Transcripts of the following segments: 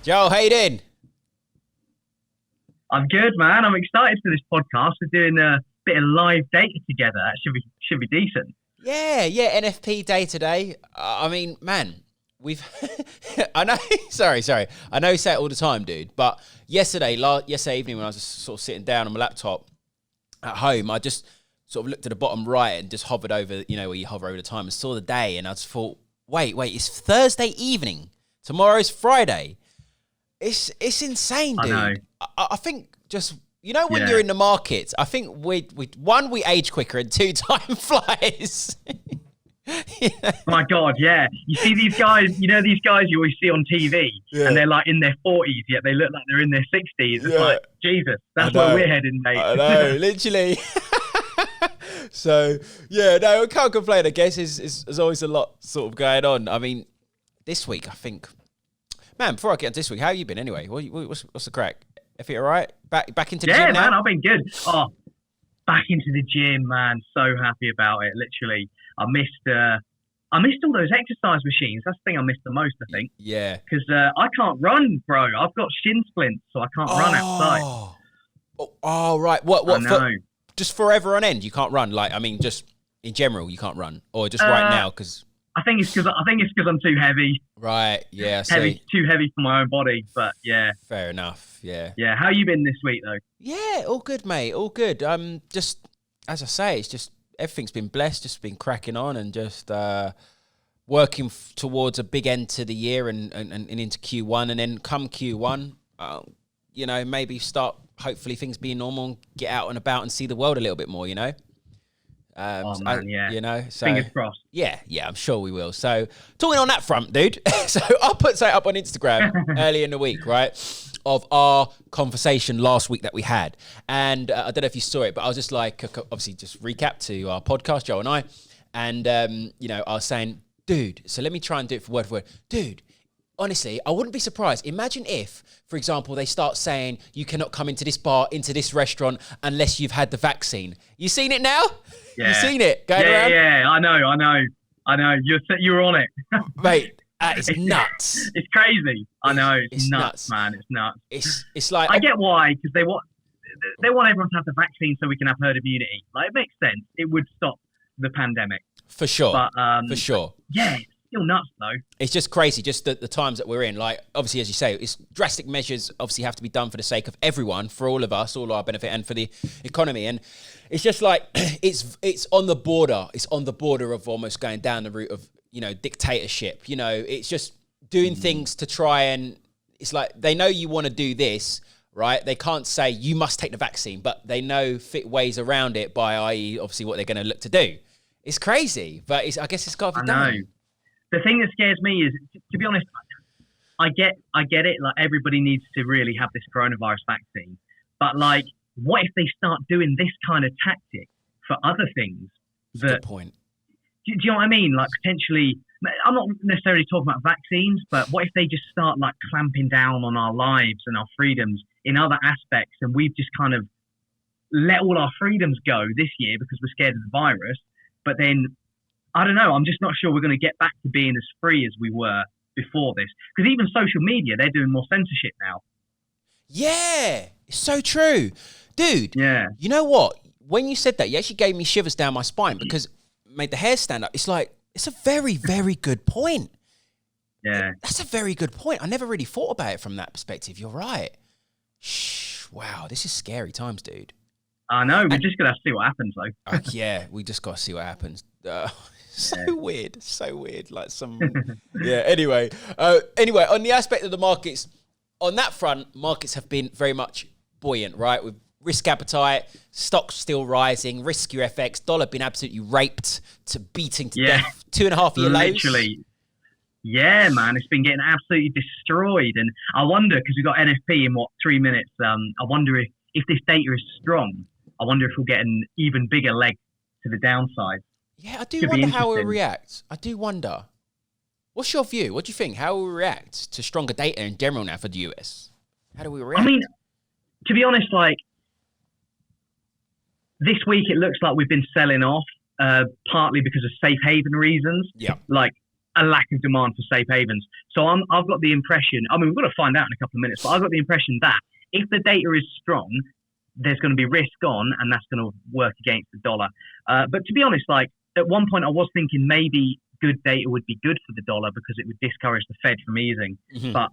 Joe, how you doing? I'm good, man. I'm excited for this podcast. We're doing a bit of live data together. That should be decent. Yeah, NFP day today. I mean, man, we've. I know. Sorry. I know you say it all the time, dude. But yesterday evening, when I was just sort of sitting down on my laptop at home, I just sort of looked at the bottom right and just hovered over, where you hover over the time, and saw the day, and I just thought, wait, it's Thursday evening. Tomorrow's Friday. It's insane, dude. I know. I think just when you're in the markets, I think we age quicker, and two, time flies. My God, yeah. You see these guys, these guys you always see on TV, and they're like in their 40s, yet they look like they're in their 60s. It's like, Jesus, that's where we're heading, mate. I know, literally. So, I can't complain, I guess. There's always a lot sort of going on. I mean, this week, I think... Man, before I get into this week, how have you been anyway? What's the crack? Everything all right? Back into the gym now? Yeah, man, I've been good. Oh, back into the gym, man. So happy about it. Literally, I missed all those exercise machines. That's the thing I missed the most, I think. Yeah. Because I can't run, bro. I've got shin splints, so I can't run outside. Oh, right. What? I know. Just forever on end, you can't run? Like, I mean, just in general, you can't run? Or just right now? Because... I think it's because I'm too heavy. Right. Yeah. Too heavy for my own body. But yeah. Fair enough. Yeah. Yeah. How you been this week though? Yeah. All good, mate. All good. Just as I say, it's just everything's been blessed. Just been cracking on and just working towards a big end to the year and into Q1, and then come Q1, maybe start hopefully things being normal and get out and about and see the world a little bit more. Yeah. So fingers crossed. Yeah, I'm sure we will. So talking on that front, dude. So I'll put something up on Instagram early in the week, right, of our conversation last week that we had, and I don't know if you saw it, but I was just like, obviously, just recap to our podcast, Joe and I, and I was saying, dude. So let me try and do it for word, dude. Honestly, I wouldn't be surprised. Imagine if, for example, they start saying you cannot come into this bar, into this restaurant unless you've had the vaccine. You seen it now? Yeah. You seen it going around? Yeah, I know. You're on it. Mate, it's nuts. It's crazy. I know. It's nuts, man. It's nuts. It's like... I get why, because they want everyone to have the vaccine so we can have herd immunity. Like, it makes sense. It would stop the pandemic. For sure. But, for sure. Yeah, it's still nuts, though. It's just crazy, just the times that we're in. Like, obviously, as you say, it's drastic measures obviously have to be done for the sake of everyone, for all of us, all our benefit, and for the economy. And it's just like, it's on the border. It's on the border of almost going down the route of, dictatorship. It's just doing things to try and... It's like, they know you want to do this, right? They can't say, you must take the vaccine, but they know fit ways around it by, i.e., obviously, what they're going to look to do. It's crazy, but I guess it's got to be done. I know. The thing that scares me is, to be honest, I get it. Like, everybody needs to really have this coronavirus vaccine. But, like, what if they start doing this kind of tactic for other things? Good point. Do you know what I mean? Like, potentially, I'm not necessarily talking about vaccines, but what if they just start, like, clamping down on our lives and our freedoms in other aspects, and we've just kind of let all our freedoms go this year because we're scared of the virus? But then, I don't know, I'm just not sure we're going to get back to being as free as we were before this. Because even social media, they're doing more censorship now. Yeah, it's so true. Dude, yeah. You know what? When you said that, you actually gave me shivers down my spine because it made the hair stand up. It's like, it's a very, very good point. Yeah. That's a very good point. I never really thought about it from that perspective. You're right. Wow, this is scary times, dude. I know. We're just going to see what happens, though. Yeah, we just got to see what happens. Weird. So weird. Like Anyway, on the aspect of the markets, on that front, markets have been very much buoyant, right? With risk appetite, stocks still rising, risk your FX, dollar been absolutely raped to beating to death. 2.5 year lows. Literally. Yeah, man, it's been getting absolutely destroyed. And I wonder, because we've got NFP in, 3 minutes, I wonder if this data is strong, I wonder if we'll get an even bigger leg to the downside. Yeah, I do wonder how we'll react. I do wonder. What's your view? What do you think? How will we react to stronger data in general now for the US? How do we react? I mean, to be honest, like, this week it looks like we've been selling off, partly because of safe haven reasons. Yeah. Like, a lack of demand for safe havens. So I've got the impression, I mean, we've got to find out in a couple of minutes, but I've got the impression that if the data is strong, there's going to be risk on, and that's going to work against the dollar. But to be honest, like at one point I was thinking maybe good data would be good for the dollar because it would discourage the Fed from easing. Mm-hmm. But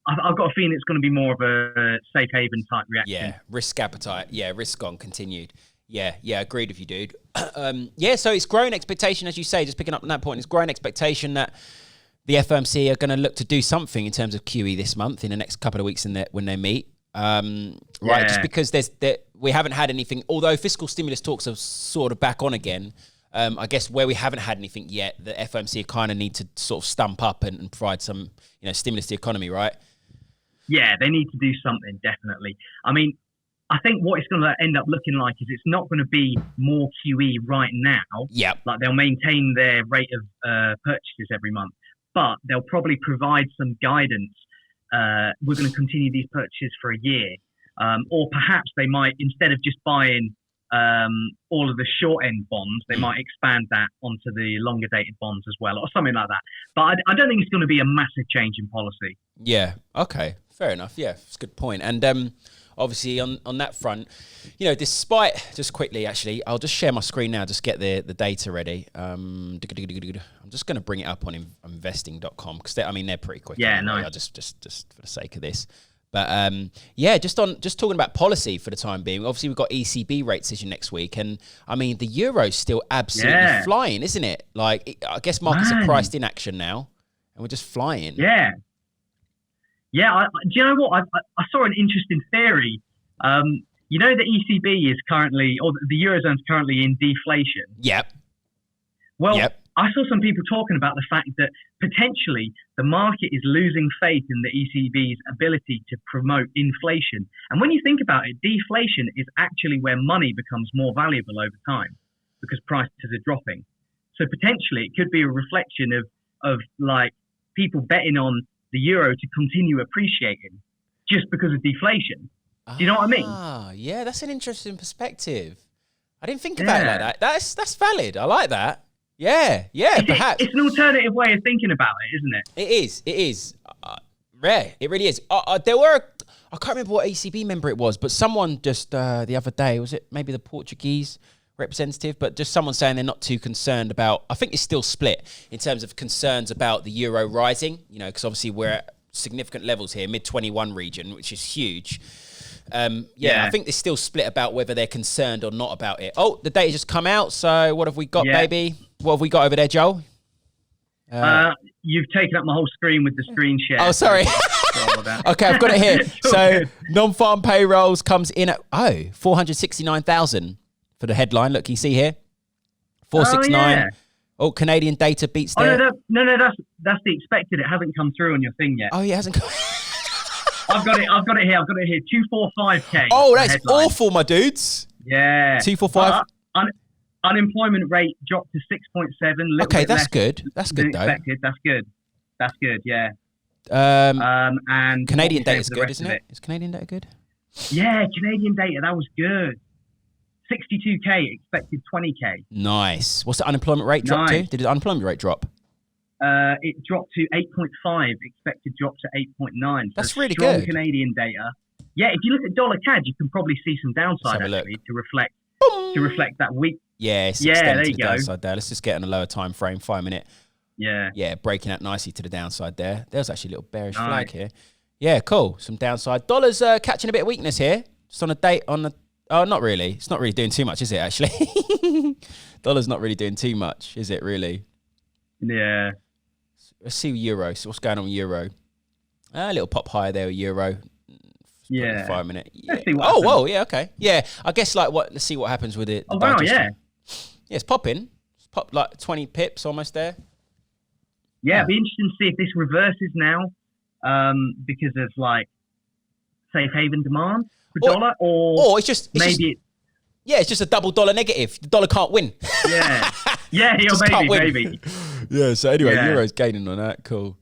I've got a feeling it's going to be more of a safe haven type reaction. Yeah, risk appetite. Yeah, risk on continued. Yeah, agreed with you, dude. So it's growing expectation, as you say, just picking up on that point, it's growing expectation that the FOMC are going to look to do something in terms of QE this month, in the next couple of weeks when they meet. Right, just because we haven't had anything, although fiscal stimulus talks are sort of back on again. I guess where we haven't had anything yet, the FOMC kind of need to sort of stump up and provide some, stimulus to the economy, right? Yeah, they need to do something, definitely. I mean, I think what it's going to end up looking like is it's not going to be more QE right now. Yeah. Like they'll maintain their rate of purchases every month, but they'll probably provide some guidance. We're going to continue these purchases for a year. Or perhaps they might, instead of just buying all of the short end bonds, they might expand that onto the longer dated bonds as well, or something like that. But I don't think it's going to be a massive change in policy. Yeah. Okay. Fair enough. Yeah, it's a good point. And obviously on that front, despite, just quickly actually, I'll just share my screen now, just get the data ready. I'm just going to bring it up on investing.com because they're pretty quick. Yeah, no. Just for the sake of this. But just talking about policy for the time being, obviously we've got ECB rate decision next week, and I mean the euro's still absolutely flying, isn't it? Like I guess markets are priced in action now, and we're just flying. Yeah. Do you know what? I saw an interesting theory. The ECB is currently, or the Eurozone is currently in deflation. Yep. Well, I saw some people talking about the fact that potentially the market is losing faith in the ECB's ability to promote inflation. And when you think about it, deflation is actually where money becomes more valuable over time because prices are dropping. So potentially it could be a reflection of like people betting on the euro to continue appreciating just because of deflation. Do you know what I mean? Yeah, that's an interesting perspective. I didn't think about it like that. That's valid. I like that. Yeah, perhaps. It's an alternative way of thinking about it, isn't it? It is. Rare. It really is. There were, I can't remember what ECB member it was, but someone just the other day, was it maybe the Portuguese representative, but just someone saying they're not too concerned about, I think it's still split in terms of concerns about the euro rising, because obviously we're at significant levels here, mid-21 region, which is huge. I think they're still split about whether they're concerned or not about it. Oh, the data just come out. So what have we got, baby? What have we got over there, Joel? You've taken up my whole screen with the screen share. Oh, sorry. Okay, I've got it here. So non-farm payrolls comes in at 469,000 for the headline. Look, you see here, 469. Oh, Canadian data beats there. Oh, no, that's the expected. It hasn't come through on your thing yet. Oh, yeah, it hasn't come. I've got it here. 245K. Oh, that's awful, my dudes. Yeah. 245. Unemployment rate dropped to 6.7. Okay, that's good. That's good, though. Expected. That's good. Yeah. And Canadian data is good, isn't it? Is Canadian data good? Yeah, Canadian data, that was good. 62K, expected 20K. Nice. What's the unemployment rate drop to? Did the unemployment rate drop? It dropped to 8.5, expected drop to 8.9. So that's really strong good. Canadian data. Yeah, if you look at dollar CAD, you can probably see some downside actually to reflect that weak. Yeah, it's extended to the downside there. Let's just get on a lower time frame, 5 minute. Yeah, breaking out nicely to the downside there. There's actually a little bearish flag here. Yeah, cool. Some downside. Dollar's catching a bit of weakness here. Just on a date on the. Oh, not really. It's not really doing too much, is it? Actually, dollar's not really doing too much, is it? Really? Yeah. Let's see euro. So what's going on with euro? A little pop higher there with euro. Yeah. 5 minute. Yeah. Let's see what happens. Whoa. Yeah. Okay. Yeah. I guess let's see what happens with it. Oh wow. Yeah. Yeah, it's popping. It's popped like 20 pips almost there. Yeah, it'd be interesting to see if this reverses now, because of like safe haven demand for dollar, or it's just it's just a double dollar negative. The dollar can't win. Yeah, maybe. Yeah. So anyway, euro's gaining on that. Cool.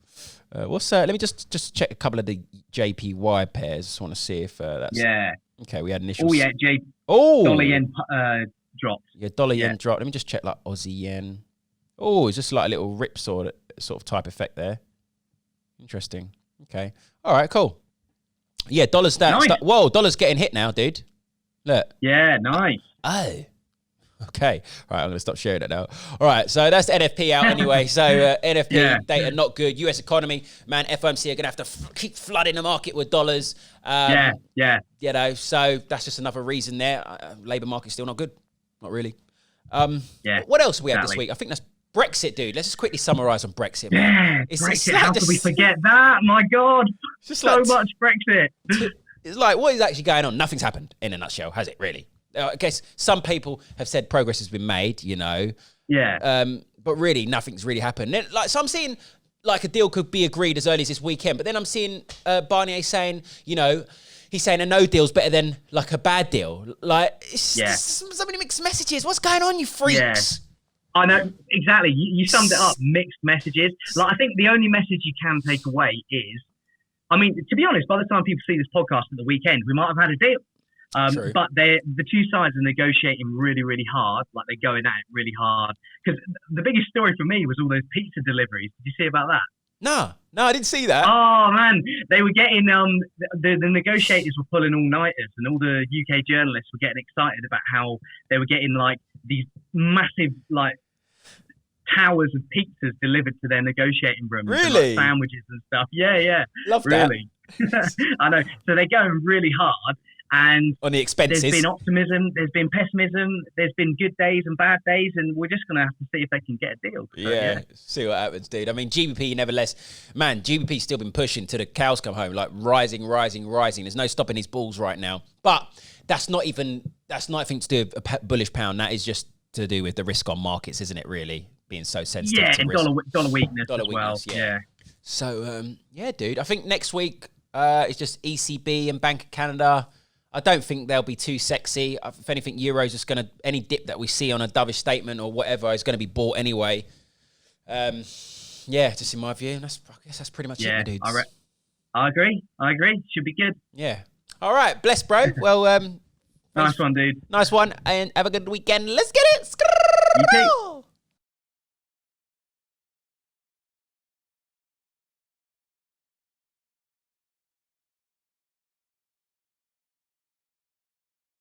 Let me just check a couple of the JPY pairs. Just want to see if that's okay. We had initial. Dollar yen dropped. Yeah, dollar yen dropped. Let me just check like Aussie yen. Oh, it's just like a little ripsaw sort of type effect there. Interesting. Okay. All right, cool. Yeah, dollar's down. Nice. Whoa, dollar's getting hit now, dude. Look. Yeah, nice. Oh. Okay. All right, I'm going to stop sharing it now. All right, so that's NFP out anyway. So NFP data not good. US economy, man, FOMC are going to have to keep flooding the market with dollars. Yeah. You know, so that's just another reason there. Labour market's still not good. Not really. What else have we had this week? I think that's Brexit, dude. Let's just quickly summarise on Brexit, man. Yeah, Brexit. How could we forget that? My God. So much Brexit. It's like, what is actually going on? Nothing's happened in a nutshell, has it really? I guess some people have said progress has been made, you know. Yeah. But really, nothing's really happened. So I'm seeing like a deal could be agreed as early as this weekend, but then I'm seeing Barnier saying, you know, he's saying a no deal's better than like a bad deal. Like, it's so many mixed messages. What's going on, you freaks? Yeah. I know, exactly. You summed it up, mixed messages. Like, I think the only message you can take away is, I mean, to be honest, by the time people see this podcast at the weekend, we might have had a deal. But the two sides are negotiating really, really hard. Like, they're going at it really hard. Because the biggest story for me was all those pizza deliveries. Did you see about that? No, I didn't see that. Oh, man. They were getting, the negotiators were pulling all-nighters, and all the UK journalists were getting excited about how they were getting, like, these massive, like, towers of pizzas delivered to their negotiating rooms. Really? And, like, sandwiches and stuff. Yeah. Love really. That. I know. So they're going really hard. And on the expenses, there's been optimism, there's been pessimism, there's been good days and bad days, and we're just going to have to see if they can get a deal. So, see what happens, dude. I mean, GBP, nevertheless, man, GBP's still been pushing till the cows come home, like rising. There's no stopping these bulls right now. But that's nothing to do with a bullish pound. That is just to do with the risk on markets, isn't it, really? Being so sensitive to and risk. dollar weakness as well. Yeah. So, dude, I think next week it's just ECB and Bank of Canada. I don't think they'll be too sexy. If anything, Euro's just going to, any dip that we see on a dovish statement or whatever is going to be bought anyway. Just in my view. I guess that's pretty much it, my dudes. I agree. Should be good. Yeah. All right. Bless, bro. Well, nice one, dude. Nice one. And have a good weekend. Let's get it. You too.